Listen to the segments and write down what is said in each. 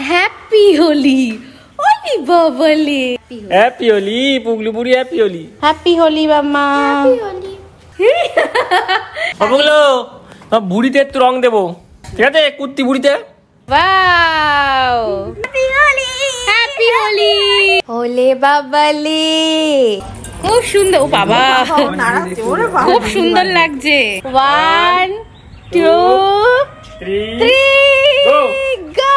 Happy Holi. ওলি বাবালে, happy Holi পুগলু বুড়ি, হ্যাপি হোলি। হ্যাপি হোলি মাম্মা, হ্যাপি হোলি। পুগলু বুড়িতে একটু রং দেবো, ঠিক আছে? কুত্তি বুড়িতে। Wow, happy Holi, happy Holi. ওলে বাবালে, খুব সুন্দর। ও বাবা, খুব সুন্দর লাগছে। 1 2 3 গো।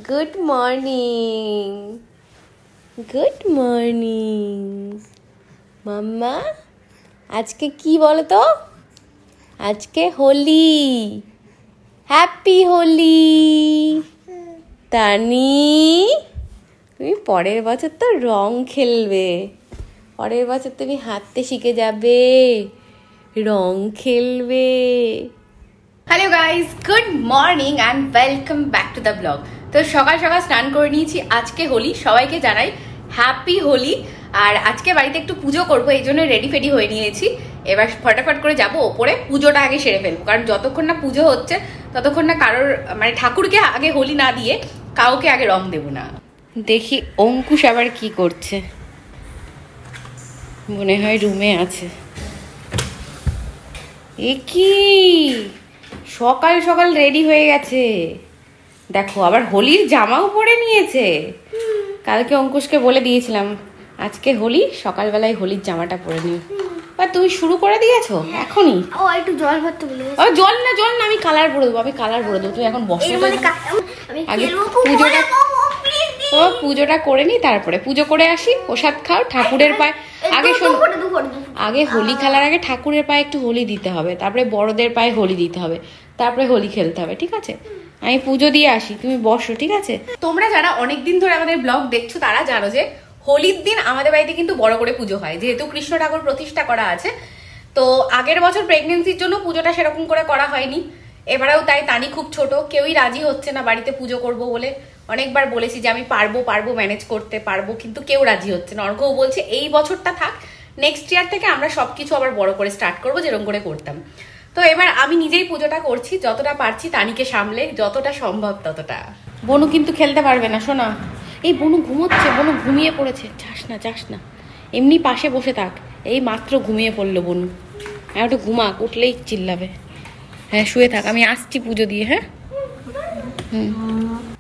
গুড মর্নিং, গুড মর্নিং মাম্মা। আজকে কি বলো তো? আজকে হোলি, হ্যাপি হোলি। তানি, তুমি পরের বছর তো রং খেলবে, পরের বছর তুমি হাঁটতে শিখে যাবে, রং খেলবে। Hello guys, good morning and welcome back to the blog. তো সকাল সকাল স্নান করে নিয়েছি, আজকে হোলি, সবাইকে জানাই হ্যাপি হোলি। আর আজকে বাড়িতে একটু পুজো করবো, এই জন্য রেডি ফেডি হয়ে নিয়েছি। এবার ফটাফট করে যাবো ওপরে, পুজোটা আগে সেরে ফেলবো, কারণ যতক্ষণ না পুজো হচ্ছে ততক্ষণ না কারোর মানে ঠাকুরকে আগে হোলি না দিয়ে কাউকে আগে রং দেবো না। দেখি অঙ্কুশ আবার কি করছে, মনে হয় রুমে আছে। এ কি সকাল সকাল রেডি হয়ে গেছে, দেখো আবার হোলির জামাও পরে নিয়েছে। কালকে অঙ্কুশকে বলে দিয়েছিলাম আজকে হোলি, সকালবেলায় হোলির জামাটা পরে নিও। আর তুমি শুরু করে দিয়েছো এখনই? ও একটু জল ভরতে বলে। ও জল না, জল না, আমি কালার ভরে দেবো, আমি কালার ভরে দেবো। তুই এখন বসে আগে পুজোটা, ও পুজোটা করে নি, তারপরে পুজো করে আসি, প্রসাদ খাও, ঠাকুরের পায়ে আগে আগে হোলি খেলার আগে ঠাকুরের পায়ে একটু হোলি দিতে হবে, তারপরে বড়দের পায়ে হোলি দিতে হবে, তারপরে হোলি খেলতে হবে, ঠিক আছে? আমি পুজো দিয়ে আসি, তুমি বসো, ঠিক আছে? তোমরা যারা অনেকদিন ধরে আমাদের ব্লগ দেখছো তারা জানো যে হোলির দিন আমাদের বাড়িতে কিন্তু বড় করে পুজো হয়, যেহেতু কৃষ্ণ ঠাকুর প্রতিষ্ঠা করা আছে। তো আগের বছর প্রেগনেন্সির জন্য পুজোটা সেরকম করে করা হয়নি, এবারেও তাই। তানি খুব ছোট, কেউই রাজি হচ্ছে না বাড়িতে পুজো করব বলে। অনেকবার বলেছি যে আমি পারবো পারবো ম্যানেজ করতে পারবো, কিন্তু কেউ রাজি হচ্ছে না। অর্ঘও বলছে এই বছরটা থাক, নেক্সট ইয়ার থেকে আমরা সবকিছু আবার বড় করে স্টার্ট করবো, যেরকম করে করতাম। তো এবার আমি নিজেই পুজোটা করছি, যতটা পারছি তানিকে সামলে, যতটা সম্ভব ততটা। বনু কিন্তু খেলতে পারবে না, শোনা। এই বনু ঘুমোচ্ছে, বনু ঘুমিয়ে পড়েছে। যাস না, যাস না, এমনি পাশে বসে থাক। এই মাত্র ঘুমিয়ে পড়লো বনু, হ্যাঁ ওটা ঘুমাক, উঠলেই চিল্লাবে। হ্যাঁ শুয়ে থাক, আমি আসছি পুজো দিয়ে। হ্যাঁ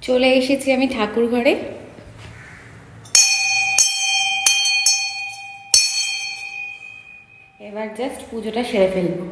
চলে এসেছি আমি ঠাকুর ঘরে। এবার জাস্ট পুজোটা সেরে ফেলবো।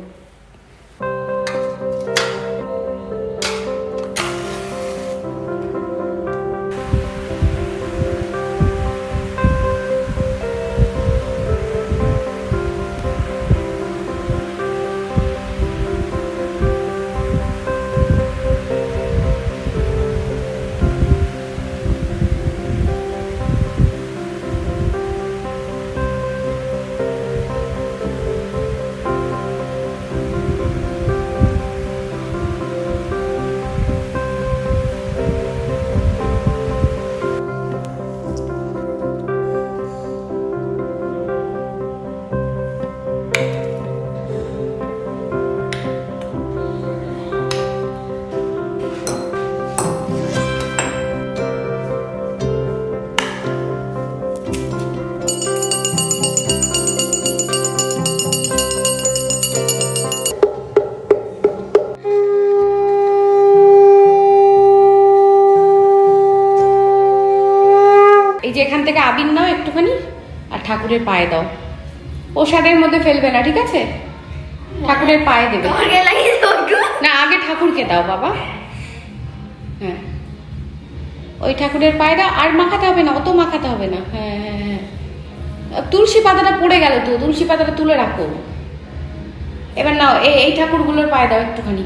এখান থেকে আবির নাও একটুখানি, আর ঠাকুরের পায়ে দাও। প্রসাদের মধ্যে ফেলবে না, ঠিক আছে? ঠাকুরের পায়ে দেবে না, আগে ঠাকুরকে দাও বাবা। হ্যাঁ ওই ঠাকুরের পায়ে দাও, আর মাখাতে হবে না, অত মাখাতে হবে না। হ্যাঁ হ্যাঁ হ্যাঁ, তুলসী পাতাটা পড়ে গেল তো, তুলসী পাতাটা তুলে রাখো। এবার নাও, এই ঠাকুরগুলোর পায়ে দাও একটুখানি,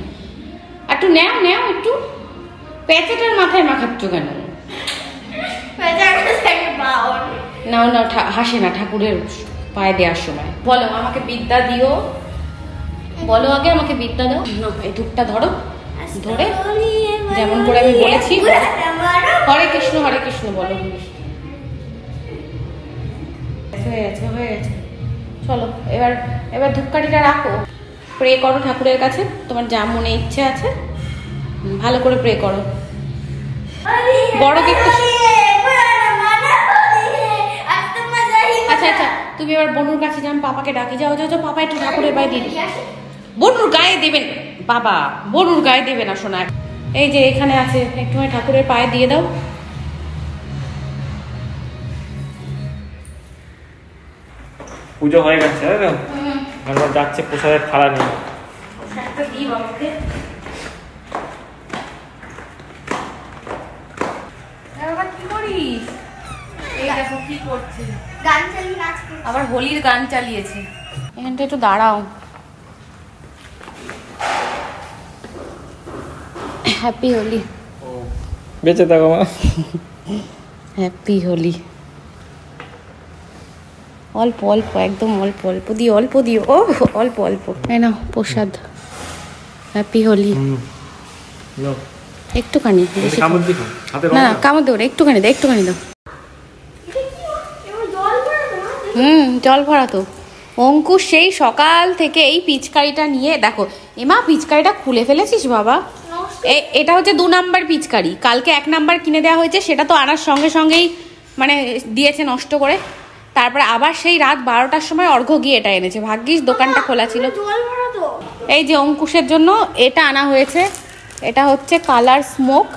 একটু নেও নেও একটু। পেঁচাটার মাথায় মাখাচ্ছ কেন? নাও নাও, হাসে না ঠাকুরের পায়ে দেওয়ার সময়। বলো আমাকে বিদ্যা দিও, বলো আগে আমাকে বিদ্যা দাও। না এই ধূপটা ধরো, ধরে যেমন করে আমি বলেছি হরে কৃষ্ণ বলো। হয়ে গেছে হয়ে গেছে, চলো এবার এবার ধূপকাঠিটা রাখো, প্রে করো ঠাকুরের কাছে, তোমার যা মনে ইচ্ছে আছে ভালো করে প্রে করো। বড়কে একটু আচ্ছা আচ্ছা তুমি এবার বনুর কাছে যান, পাপাকে ডাকি, যাও যাও যাও, পাপা একটু ঠাকুরের পায়ে দিয়ে দিই। বনুর গায়ে দেবেন বাবা, বনুর গায়ে দেবে না সোনা, এই যে এখানে আছে, একটু ঠাকুরের পায়ে দিয়ে দাও। পুজো হয়ে গেছে তাই যাচ্ছে প্রসাদের থালা নিয়ে। প্রসাদটা দিই বাবাকে। কি করিস? এই দেখো কি করছে, গান চালিয়ে নাচ করছে। আবার হোলির গান চালিয়েছে। এখানটা একটু দাঁড়াও। হ্যাপি হোলি। বেঁচে থাকো মা। হ্যাপি হোলি। অল্প অল্প একদম অল্প অল্প দিও, অল্প দিও, ও অল্প অল্প। এই নাও প্রসাদ, হ্যাপি হোলি। একটুখানি, না কামড় দেবো না, একটুখানি দাও, একটুখানি দাও। জল ভরা তো। অঙ্কুশ সেই সকাল থেকে এই পিচকারিটা নিয়ে দেখো, এমা পিচকারিটা খুলে ফেলেছিস বাবা। এটা হচ্ছে 2 নাম্বার পিচকারি, কালকে 1 নাম্বার কিনে দেওয়া হয়েছে, সেটা তো আনার সঙ্গে সঙ্গেই মানে দিয়েছে নষ্ট করে। তারপরে আবার সেই রাত 12টার সময় অর্ঘ্য গিয়ে এটা এনেছে, ভাগ্যিস দোকানটা খোলা ছিল। এই যে অঙ্কুশের জন্য এটা আনা হয়েছে, এটা হচ্ছে কালার স্মোক।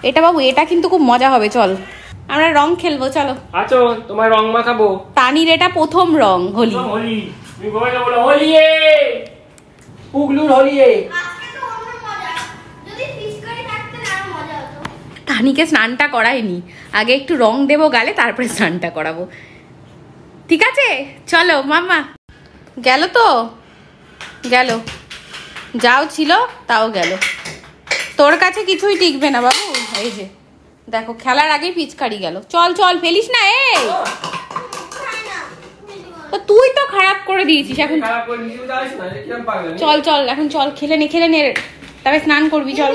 এটা বাবু এটা কিন্তু খুব মজা হবে, চল আমরা রং খেলবো, চলো। আচ্ছা তোমার রং মাখাবো। তানির এটা প্রথম রং হোলি। হোলি তুমি বলে বলো হোলি এ পুগলুর হোলি এ। আজকে তো অন্য মজা, যদি ফিশকারি থাকতে না আরো মজা হতো। তানিকে স্নানটা করাইনি, আগে একটু রং দেবো গালে, তারপরে স্নানটা করাবো। ঠিক আছে চলো মাম্মা। গেল তো গেল, যাও ছিল তাও গেল। তোর কাছে কিছুই টিকবে না বাবু। এই যে দেখো খেলার আগেই পিচকারি গেল। চল চল ফেলিস না। এই তো তুই তো খারাপ করে দিয়েছিস এখন। চল চল এখন চল, খেলে নে তবে স্নান করবি, চল।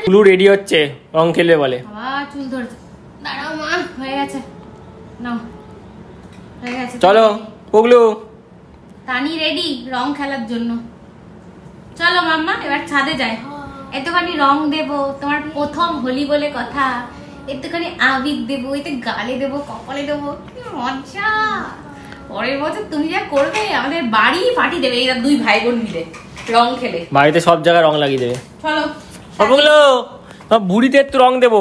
পুলু রেডি হচ্ছে রং খেলবে বলে। বাবা চুল ধরছে, দাঁড়াও মা, হয়ে গেছে নাও, হয়ে গেছে। চলো পুগলু। তানি রেডি রং খেলার জন্য। চলো মাম্মা এবার ছাদে যাই, একটুখানি রং দেবো, তোমার প্রথম হোলি বলে কথা, একটুখানি আবির দেবো, এতে গালে দেবো, কপালে দেবো, কি মজা। পরের বছর তুমি যা করবে আমাদের বাড়ি ফাটি দেবে এরা 2 ভাই বোন মিলে রং খেলে। বাড়িতে সব জায়গায় রং লাগিয়ে দেবে। চলো পুগলু তোমার বুড়িতে একটু রং দেবো,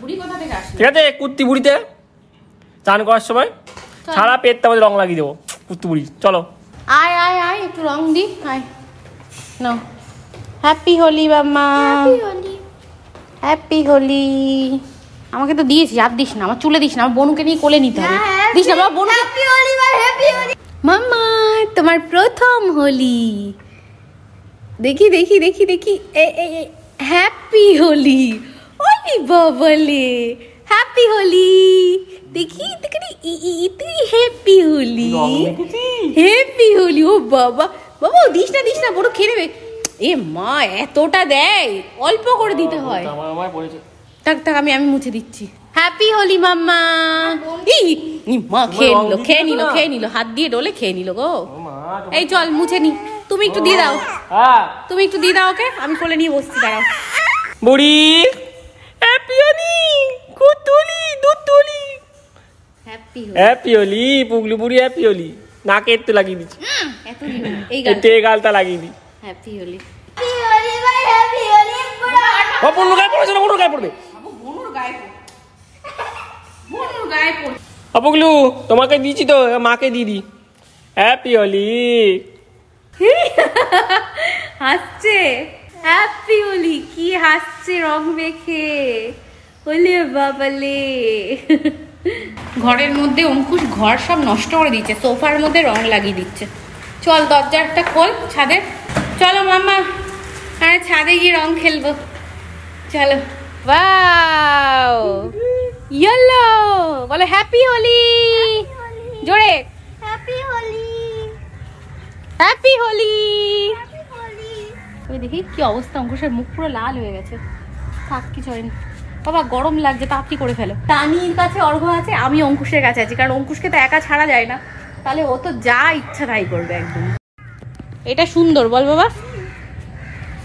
বুড়ি কোথা থেকে আসবে? ঠিক আছে? কুত্তি বুড়িতে চান করার সময় সারা পেটটা আমাদের রং লাগিয়ে দেবো কুত্তি বুড়ি। চলো আয় আয় আয় একটু রং দি, আয় নাও। হ্যাপি হোলি মাম্মা, হ্যাপি হোলি। আমাকে তো দিয়েছিস, আর দিস না, আমার চুলে দিস না, আমার বনুকে নিয়ে কোলে নিতে হবে। দিস না বাবা, বনু। হ্যাপি হোলি ভাই, হ্যাপি হোলি। মাম্মা তোমার প্রথম হোলি, দেখি দেখি দেখি দেখি, হ্যাপি হোলি। ওলি বাবালে হ্যাপি হোলি, দেখি তুই হ্যাপি হোলি, হ্যাপি হোলি। ও বাবা বাবা দিস না, বড় খেয়ে নেবে। এ মা এতটা দেয়, অল্প করে দিতে হয়। থাক থাক আমি মুছে দিচ্ছি। হ্যাপি হোলি মাম্মা। মা খেয়ে নিল, হাত দিয়ে ডলে খেয়ে নিল গো। এই চল মুছে নি, তুমি একটু দিয়ে দাও, তুমি একটু দিয়ে দাও ওকে, আমি কোলে নিয়ে বসছি, দাঁড়াও। বুড়ি হ্যাপি হোলি, কুতুলি দুতুলি, হ্যাপি হোলি পুগলু বুড়ি, হ্যাপি হোলি। নাকে একটু লাগিয়ে দিচ্ছি, এই গালটা লাগিয়ে দি। হ্যাপি হোলি, হ্যাপি হোলি ভাই, হ্যাপি হোলি। ও বনুর গায়ে পড়েছে না, বনুর গায়ে পড়বে। বনুর গায়ে পড়ে। ও পুগলু তোমাকে দিয়েছি তো, মাকে দিয়ে দি। হ্যাপি হোলি। হাসছে, হ্যাপি হোলি, কি হাসছে রং মেখে। ওলে বাবালে, ঘরের মধ্যে অঙ্কুশ ঘর সব নষ্ট করে দিচ্ছে, সোফার মধ্যে রং লাগিয়ে দিচ্ছে। চল দরজাটা খোল ছাদে, চলো মাম্মা, হ্যাঁ ছাদে গিয়ে রং খেলবো, চলো। ওয়াও ইয়েলো, বলো হ্যাপি হোলি জোরে, happy Holi, happy Holi. Happy Holi. ওই দেখি কি অবস্থা, অঙ্কুশের মুখ পুরো লাল হয়ে গেছে। থাক কিছু হয়নি বাবা, গরম লাগছে, তাড়াতাড়ি করে ফেলো। তানির কাছে অর্ঘ্য আছে, আমি অঙ্কুশের কাছে আছি, কারণ অঙ্কুশকে তো একা ছাড়া যায় না, তাহলে ও তো যা ইচ্ছা তাই করবে একদম। এটা সুন্দর বল বাবা।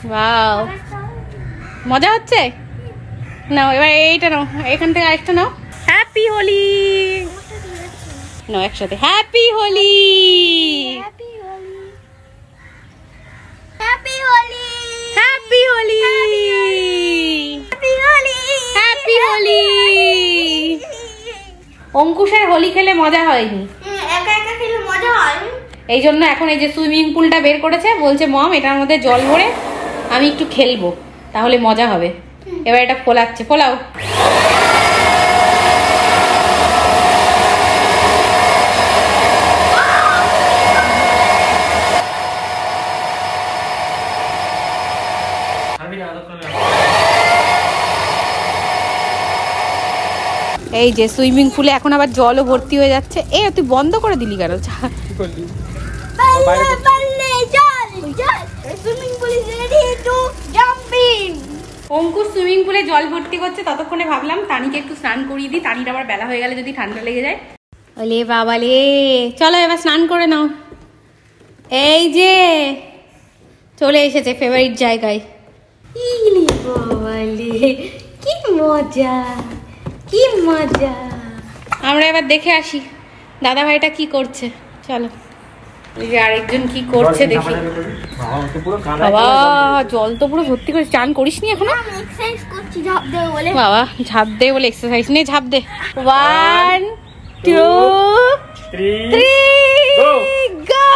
ওয়াও, মজা হচ্ছে। নাও এবার এইটা নাও, এখান থেকে আরেকটা নাও। হ্যাপি হোলি নাও একসাথে। Happy Holi. Happy Holi. Happy Holi. Happy Holi. Happy Holi. Happy Holi. অঙ্কুশের হোলি খেলে মজা হয়নি, একা একা খেলে মজা হয়। এই জন্য এখন এই যে সুইমিং পুলটা বের করেছে, বলছে মম এটার মধ্যে জল ভরে আমি একটু খেলবো, তাহলে মজা হবে। এবার এটা ফোলাচ্ছে, ফোলাও। এই যে সুইমিং পুলে এখন আবার জলও ভর্তি হয়ে যাচ্ছে। এ তুই বন্ধ করে দিলি কেন? পাল্লে পাল্লে চল চল, swimming pool is ready to jumping. Ankush swimming পুলে জল ভর্তি করছে, ততক্ষণে ভাবলাম তানিকে একটু স্নান করিয়ে দিই, তানির আবার বেলা হয়ে গেলে যদি ঠান্ডা লেগে যায়। ওলে বাবা লে, চলো এবার স্নান করে নাও। এই যে চলে এসেছে ফেভারিট জায়গায়। ইলি বাবা লে, কি মজা, কি মজা। আমরা এবার দেখে আসি দাদা ভাইটা কি করছে। চলো, এই যে আরেকজন কি করছে দেখি। বাবা জল তো পুরো ভর্তি করে, চান করিসনি এখনো? আমি এক্সারসাইজ করছি ঝাঁপ দেব বলে। বাবা ঝাঁপ দে বলে এক্সারসাইজ নেই, ঝাঁপ দে। 1 2 3 গো।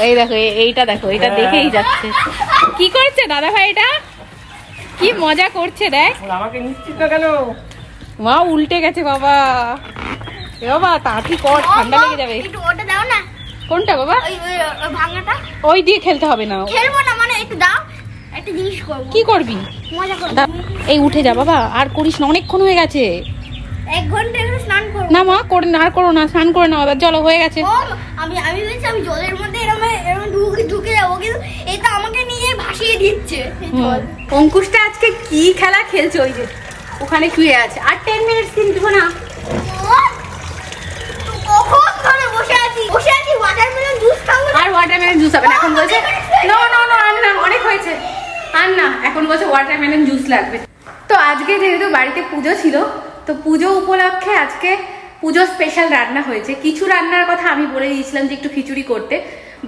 এই দেখো, এইটা দেখো, এটা দেখেই যাচ্ছে। কি করছে দাদা ভাই? এটা কি মজা করছে দেখ। আমাকে নিশ্চিত না কেন? মা উল্টে গেছে বাবা। এ বাবা তাড়াতাড়ি কর, ঠান্ডা লেগে যাবে। একটু ওটা দাও না। কোনটা বাবা? ওই ভাঙাটা। ওই দিয়ে খেলতে হবে না। খেলবো না মানে একটু দাও, একটা জিনিস করব। কি করবি? মজা করব। এই উঠে যা বাবা, আর করিস না, অনেকক্ষণ হয়ে গেছে। 1 ঘন্টা একটু স্নান করব। না মা করে না, আর করো না, স্নান করে নাও এবার, চলো হয়ে গেছে। আমি বলছি আমি জলের মধ্যে এরকম ঢুকে যাবো, কিন্তু এটা আমাকে নিয়ে ভাসিয়ে দিচ্ছে জল। অঙ্কুশটা আজকে কি খেলা খেলছে? ওই যে ওখানে শুয়ে আছে। আর 10 মিনিট কিন্তু না, কখন ধরে বসে আছি ওয়াটারমেলন জুস খাবো। আর ওয়াটারমেলন জুস হবে না। এখন বলছে নো নো নো, আর না, অনেক হয়েছে, আর না। এখন বলছে ওয়াটারমেলন জুস লাগবে। তো আজকে যেহেতু বাড়িতে পুজো ছিল, তো পুজো উপলক্ষে আজকে পুজো স্পেশাল রান্না হয়েছে। কিছু রান্নার কথা আমি বলে দিয়েছিলাম যে একটু খিচুড়ি করতে,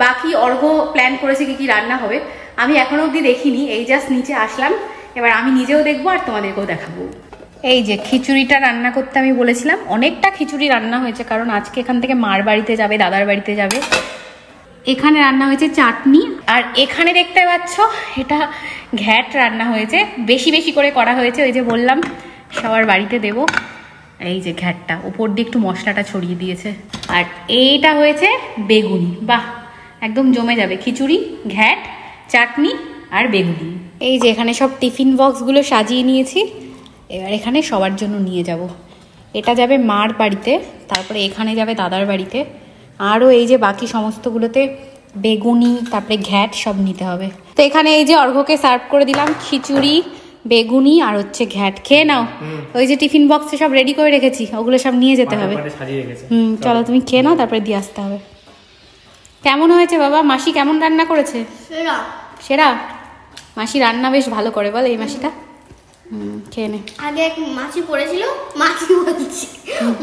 বাকি অর্ঘ্য প্ল্যান করেছে কি কি রান্না হবে। আমি এখনো অবধি দেখিনি, এই জাস্ট নিচে আসলাম, এবার আমি নিজেও দেখবো আর তোমাদেরকেও দেখাবো। এই যে খিচুড়িটা রান্না করতে আমি বলেছিলাম, অনেকটা খিচুড়ি রান্না হয়েছে, কারণ আজকে এখান থেকে মার বাড়িতে যাবে, দাদার বাড়িতে যাবে। এখানে রান্না হয়েছে চাটনি, আর এখানে দেখতে পাচ্ছ এটা ঘ্যাট রান্না হয়েছে, বেশি বেশি করে করা হয়েছে। ওই যে বললাম সবার বাড়িতে দেব। এই যে ঘ্যাটটা উপর দিয়ে একটু মশলাটা ছড়িয়ে দিয়েছে। আর এইটা হয়েছে বেগুনি। বাহ, একদম জমে যাবে। খিচুড়ি, ঘ্যাট, চাটনি আর বেগুনি। এই যে এখানে সব টিফিন বক্সগুলো সাজিয়ে নিয়েছি, এবার এখানে সবার জন্য নিয়ে যাব। এটা যাবে মার বাড়িতে, তারপরে এখানে যাবে দাদার বাড়িতে, আরও এই যে বাকি সমস্তগুলোতে বেগুনি তারপরে ঘ্যাট সব নিতে হবে। তো এখানে এই যে অর্ঘ্যকে সার্ভ করে দিলাম খিচুড়ি, বেগুনি আর হচ্ছে ঘ্যাট। খেয়ে নাও। ওই যে টিফিন বক্সে সব রেডি করে রেখেছি, ওগুলো সব নিয়ে যেতে হবে। চলো তুমি খেয়ে নাও, তারপরে দিয়ে আসতে হবে। কেমন হয়েছে বাবা? মাসি কেমন রান্না করেছে? সেরা। মাসি রান্না বেশ ভালো করে, বল এই মাসিটা। খেয়ে নে। আগে এক মাসি পড়েছিল, মাসি বলছি,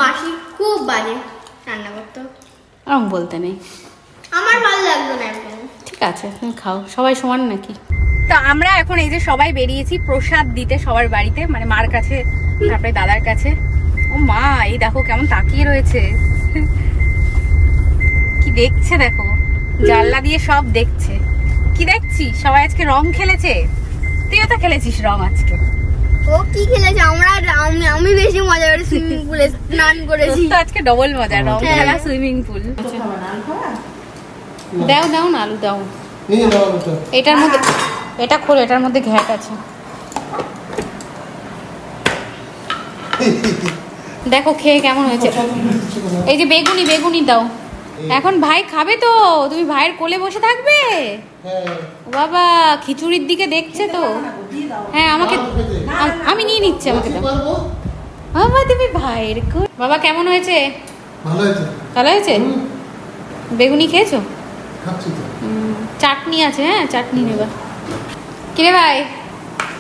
মাসি খুব বাজে রান্না করতো। রং বলতে নেই, আমার ভালো লাগতো না একদম। ঠিক আছে তুমি খাও, সবাই সমান নাকি। তো আমরা এখন এই যে সবাই বেরিয়েছি প্রসাদ দিতে সবার বাড়িতে, মানে মার কাছে তারপরে দাদার কাছে। ও মা, এই দেখো কেমন তাকিয়ে রয়েছে, কি দেখছে দেখো, জানলা দিয়ে সব দেখছে। কি দেখছিস? সবাই আজকে রং খেলেছে, তুইও তো খেলেছিস রং আজকে। ও কি খেলেছে? আমি বেশি মজা করে সুইমিং পুলে স্নান করেছি। তো আজকে ডবল মজা, রং খেলা, সুইমিং পুল। দাও দাও না, আলু দাও। এটার মধ্যে, এটা খোলো, এটার মধ্যে ঘ্যাট আছে। দেখো খেয়ে কেমন হয়েছে। এই যে বেগুনি বেগুনি দাও। এখন ভাই খাবে তো, তুমি ভাইয়ের কোলে বসে থাকবে? বাবা খিচুড়ির দিকে দেখছে তো। হ্যাঁ আমাকে, আমি নিয়ে নিচ্ছি, আমাকে দাও। বাবা তুমি ভাইয়ের কোলে। বাবা কেমন হয়েছে? ভালো হয়েছে। ভালো হয়েছে? বেগুনি খেয়েছো? চাটনি আছে, হ্যাঁ চাটনি নেবা। কিরে ভাই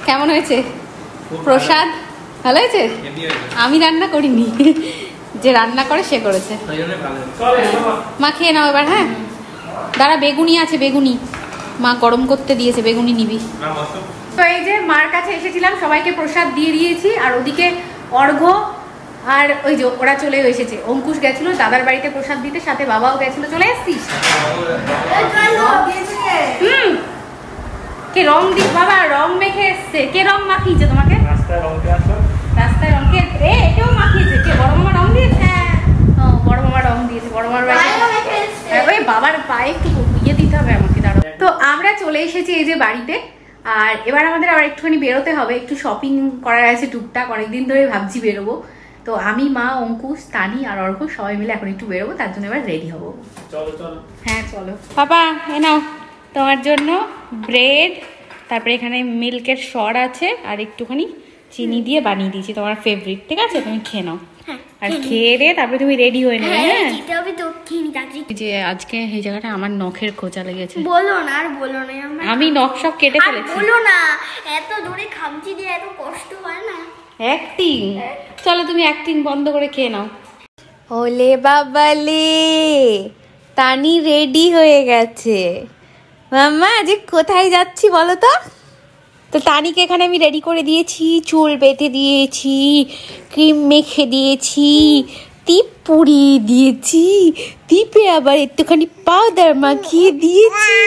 কেমন হয়েছে প্রসাদ? ভালো হয়েছে? আমি রান্না করিনি, যে রান্না করে সে করেছে। মা খেয়ে নাও এবার। হ্যাঁ দাঁড়া, বেগুনি আছে, বেগুনি মা গরম করতে দিয়েছে, বেগুনি নিবি। তো এই যে মার কাছে এসেছিলাম, সবাইকে প্রসাদ দিয়ে দিয়েছি। আর ওদিকে অর্ঘ্য আর ওই যে ওরা চলে এসেছে। অঙ্কুশ গেছিল দাদার বাড়িতে প্রসাদ দিতে, সাথে বাবাও গেছিল। চলে এসছিস? কে রং দিস বাবা? রং মেখে এসছে। কে রং মাখিয়েছে তোমাকে? রাস্তায় রং কে? এটাও মাখিয়েছে কে? বড় মামা রং দিয়েছে? হ্যাঁ বড় মামা রং দিয়েছে। বড় মামার বাড়িতে ওই বাবার পায়ে একটু ইয়ে দিতে হবে আমাকে, দাঁড়াও। তো আমরা চলে এসেছি এই যে বাড়িতে। আর এবার আমাদের আবার একটুখানি বেরোতে হবে, একটু শপিং করার আছে টুকটাক। অনেকদিন ধরে ভাবছি বেরোবো। তো আমি, মা, অঙ্কুশ, তানি আর অর্ঘ্য সবাই মিলে এখন একটু বেরোবো, তার জন্য এবার রেডি হবো। চলো চলো। হ্যাঁ চলো। পাপা এ নাও তোমার জন্য ব্রেড, তারপরে এখানে মিল্কের সর আছে আর একটুখানি চিনি দিয়ে বানিয়ে দিয়েছি, তোমার ফেভারিট। ঠিক আছে তুমি খেয়ে নাও। আর খেয়ে দিয়ে তারপরে তুমি রেডি হয়ে নেবে। হ্যাঁ যে আজকে এই জায়গাটা আমার নখের খোঁচা লেগেছে। বলো না, আর বলো না, আমি নখ সব কেটে ফেলেছি। বলো না, এত দূরে খামচি দিয়ে এত কষ্ট হয় না। অ্যাক্টিং, চলো তুমি অ্যাক্টিং বন্ধ করে খেয়ে নাও। ওলে বাবালে, তানি রেডি হয়ে গেছে। মাম্মা আজ কোথায় যাচ্ছি বলো তো? তো তানিকে এখানে আমি রেডি করে দিয়েছি, চুল বেঁধে দিয়েছি, ক্রিম মেখে দিয়েছি, টিপ পরিয়ে দিয়েছি, টিপে আবার একটুখানি পাউডার মাখিয়ে দিয়েছি।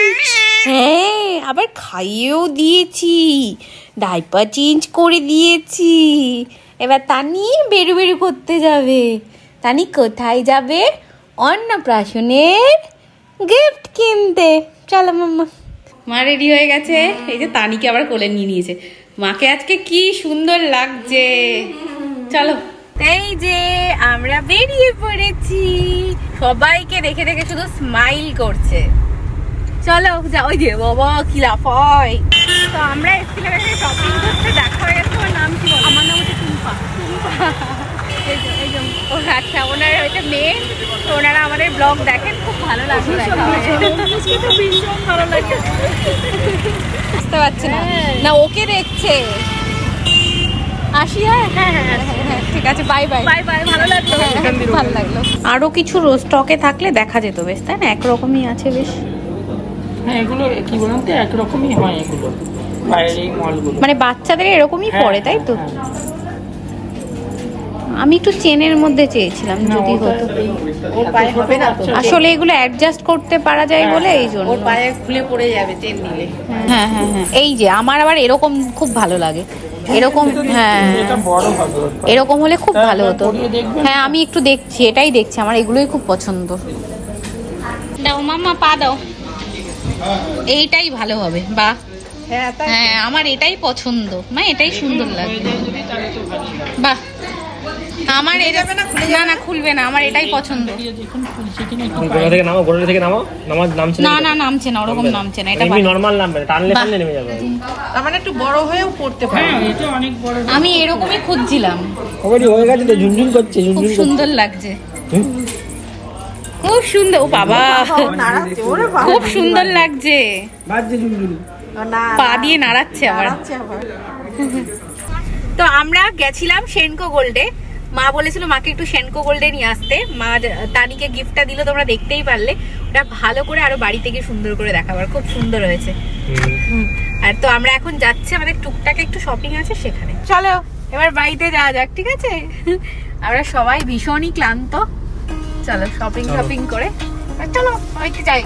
হ্যাঁ আবার খাইয়েও দিয়েছি, ডাইপার চেঞ্জ করে দিয়েছি। এবার তানি বেরু বেরু করতে যাবে। তানি কোথায় যাবে? অন্নপ্রাশনের গিফট কিনতে। চলো মাম্মা। মা রেডি হয়ে গেছে, এই যে তানিকে আবার কোলে নিয়ে নিয়েছে। মাকে আজকে কি সুন্দর লাগছে। চলো, এই যে আমরা বেরিয়ে পড়েছি। সবাইকে দেখে দেখে শুধু স্মাইল করছে। চলো যা। ওই যে বাবা কি লাফায়। তো আমরা এসেছিলাম এখানে শপিং করতে। দেখা হয়ে গেছে। তোমার নাম কি? আমার নাম হচ্ছে টুম্পা। ও আচ্ছা, ওনার হচ্ছে মেয়ে। তো ওনারা আমাদের ব্লগ দেখেন, খুব ভালো লাগে। বুঝতে পারছি না, না ওকে দেখছে। আসি। হ্যাঁ হ্যাঁ হ্যাঁ ঠিক আছে, বাই বাই। বাই বাই, ভালো লাগলো। ভালো লাগলো। আরো কিছু স্টকে থাকলে দেখা যেত বেশ, তাই না? একরকমই আছে বেশ। হ্যাঁ এগুলো কি বলুন তো, একরকমই হয় এগুলো বাইরের এই মলগুলো। মানে বাচ্চাদের এরকমই পড়ে, তাই তো? আমি একটু চেনের মধ্যে চেয়েছিলাম যদি হতো। ওর পায়ে হবে না তো, আসলে এগুলো অ্যাডজাস্ট করতে পারা যায় বলে এই জন্য। ওর পায়ে খুলে পড়ে যাবে চেন নিলে। হ্যাঁ হ্যাঁ হ্যাঁ, এই যে আমার আবার এরকম খুব ভালো লাগে। এরকম, হ্যাঁ এটা বড় হবে। এরকম হলে খুব ভালো হতো। হ্যাঁ আমি একটু দেখছি, এটাই দেখছি, আমার এগুলোই খুব পছন্দ। দাও মাম্মা, পা দাও। এইটাই ভালো হবে। বাহ, হ্যাঁ আমার এটাই পছন্দ। মা এটাই সুন্দর লাগবে। বাহ, আমার এটা না না খুলবে না, আমার এটাই পছন্দ। গোড়া থেকে নামো, গোড়া থেকে নামো। নামছে না না নামছে না, ওরকম নামছে না। এটা এমনি নরমাল নামবে, টানলে টানলে নেমে যাবে। তার মানে একটু বড় হয়েও পড়তে পারে। এটা অনেক বড়। আমি এরকমই খুঁজছিলাম। ওরে হয়ে গেছে তো, ঝুনঝুন করছে, খুব ঝুনঝুন সুন্দর লাগছে, খুব সুন্দর। ও বাবা খুব সুন্দর লাগছে। বাজছে ঝুনঝুন, পা দিয়ে নাড়াচ্ছে আবার। তো আমরা গেছিলাম সেনকো গোল্ডে। মা বলেছিল মাকে একটু সেনকো গোল্ডে নিয়ে আসতে। মা তানিকে গিফটটা দিল, তোমরা দেখতেই পারলে। ওটা ভালো করে আরো বাড়ি থেকে সুন্দর করে দেখাবার, খুব সুন্দর হয়েছে। আর তো আমরা এখন যাচ্ছি, আমাদের টুকটাক একটু শপিং আছে সেখানে। চলো এবার বাড়িতে যাওয়া যাক, ঠিক আছে? আমরা সবাই ভীষণই ক্লান্ত। চলো শপিং করে চলো বাড়িতে যাই।